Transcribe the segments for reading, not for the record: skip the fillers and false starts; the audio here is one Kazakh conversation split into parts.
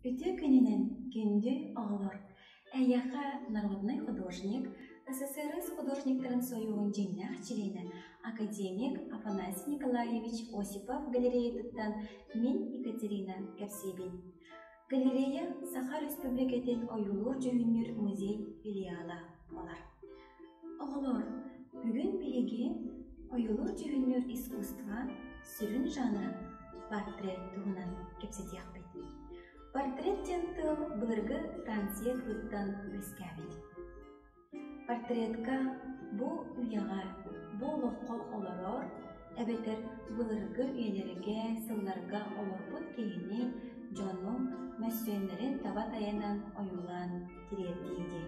Үтө күнінен күнді оғылыр. Әйяқа народный художник, СССР художниктарын союын жиннах члены академик Афанасий Николаевич Осипов галереятыттан мен Екатерина Кепсебин. Галерея Саха Республикатын Оюлур Жүйіннер музей филиалы болар. Оғылыр, бүгін білеге Оюлур Жүйіннер искусства сүрін жанры портрет туғынан кепсетияқ бет. Портреттен тыл бұлырғы Франция ғыттан өскәбет. Портретка бұл үйаға, бұл лоққол оларор, әбетер бұлырғы үйлерге, сылларға оларбұт кейіне жону мәсуенлерін таба таянан ойулан тиретейді.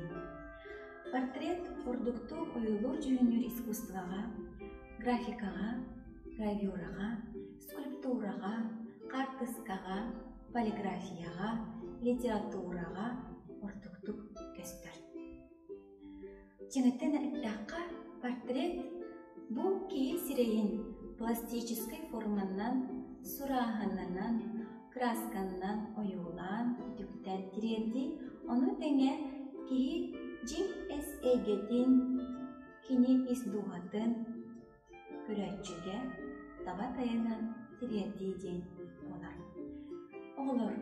Портрет ұрдықты ойулур жүйінер искусстваға, графикаға, гравюраға, скульптураға, картыскаға, полиграфияға, литератураға ортуктук көстөр. Жеңіттен әттаққа портрет бұл кейл сирейін пластической форманнан, сурағыннан, красканнан ойулан түктен тиредді, оны тәңе кейі жим әс әйгетін, кені издуғатын көрәтчіге таба таянан тиредді ден болар. Олар,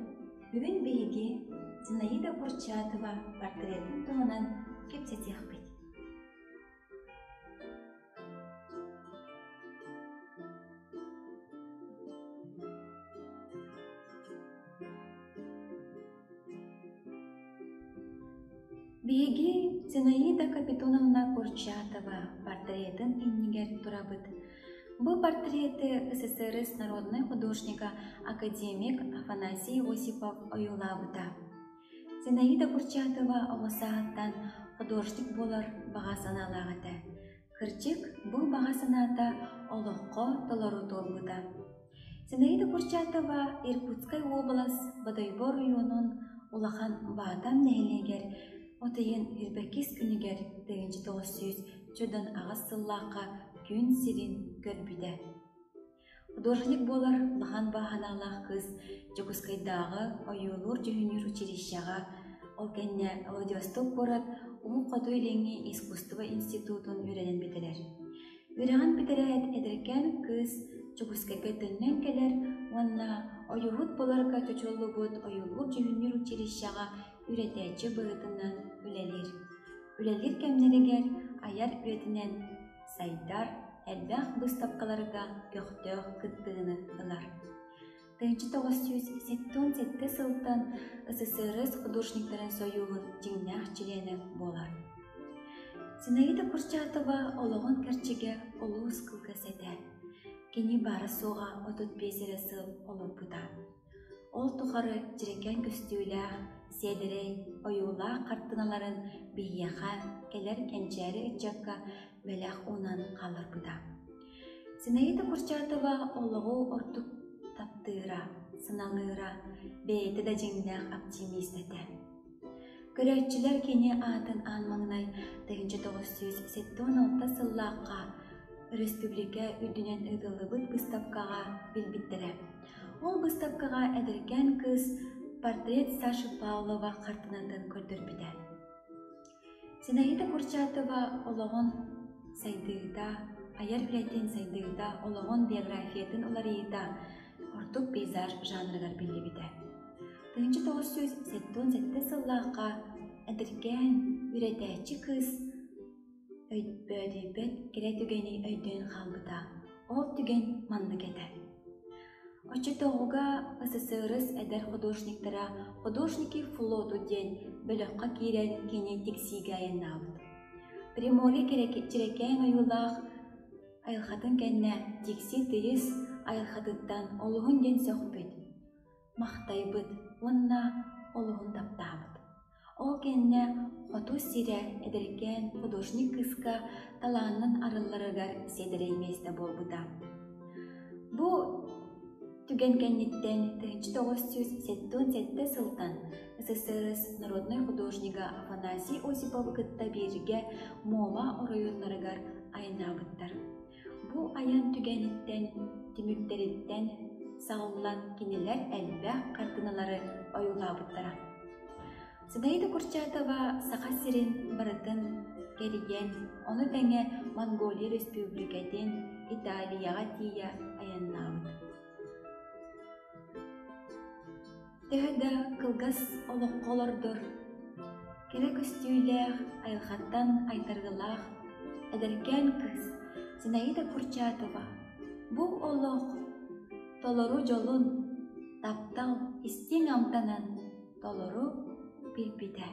бүгін бейге Зинаида Курчатова портретін туғынан кепсетеқ бет. Бейге Зинаида Капитоновна Курчатова портретін иннигер турабыт. Бұл портреты СССР народный художника академик Афанасий Осипов оюлабыта. Зинаида Курчатова оғысағаттан художник болар бағасаналағыта. Кырчык бұл бағасаната олыққо толару толбыта. Зинаида Курчатова Иркутскай область Бадайбор районын улахан баатам нәйлегер отайын 28 күнігер 1900 чудан ағыз сыллаққа күн сирин көрбіде. Художник болар лахан баханалақ кыз Жокускайдағы ойулур жүйінер училищаға, ол кәнне Владивосток борат ұлы қоду иленге искусство институтын үйренен бітелер. Үйреген бітелер әдіркен кыз Жокускайға түннен келер, онна ойуғыт боларға төчолы бұд ойулур жүйінер училищаға үйретәчі бұғытынан үлелер. Үлелер кәмнерігер аяр үйретінен сайдар, әлбәқ бұстапқаларға көқтөқ күттігіні ғылар. 1977 сылтан СССР художниктарын союғын жиннақ члены болар. Зинаида Курчатова олығын кәрчеге олу ұскылға сәді. Кені бары соға 35 сыл олыр бұда. Ол тұқары жірекен көстеуләқ, седірей, ойула қартыналарын бейяға, келер кәнчәрі үтчаққа бәләқ онан қалыр бұда. Зинаида Курчатова олығы ортық таптыра, сыналыра, бейті да жеңдәқ оптимист әті. Көрәтчілер кені атын анмаңнай 1976 сыллаққа республика үдінен ұдылыбыт бұстапқаға білбіттірі. Ол бұстапқаға әдірген кыз портрет Саши Павлова қартынатын көрдір біді. Зинаида Курчатова олығын сайдыйда, аяр білетін сайдыйда, олығын биографиятын оларыйда ортық пейзаж жанрығар білі біді. 1977 сыллаққа әдірген үретәчі кыз өйт-бөді-бөт кере түгені өйден қалбыда. Ол түген манны кеді. Очетоғыға СССР әдір художниктара художники флоту ден бөліққа кейрен кені тексиге айыннауыд. Приморы керекен ойулақ айылхатын кәнне текси түйіс айылхатыттан олығын ден соқпет. Мақтайбыд, онна олығын таптабыд. Ол кәнне қоту сире әдірген художник кызға таланын арыларығар седірейместі болбыда. Бұ түген кәннеттен 1977 сылтан СССР народной художника Афанасий Осипов гытта берге мола оройонларыгар айнабыттар. Бу аян түгенеттен, тимүктереттен сағылан кенелер әлбәқ картиналары ойылабыттара. Сынаида Курчатова сақа сирин барытын кериген, оны тәңе Монголия Республикатын Италияға тия аяннабыт. Тәһәдә кылгас олоққолордор, керек үстүйләх, айлхаттан айтаргылах, әдерген кыз Сынаида Курчатова бу олоқ толору жолун таптал истең амтанан толору билбите.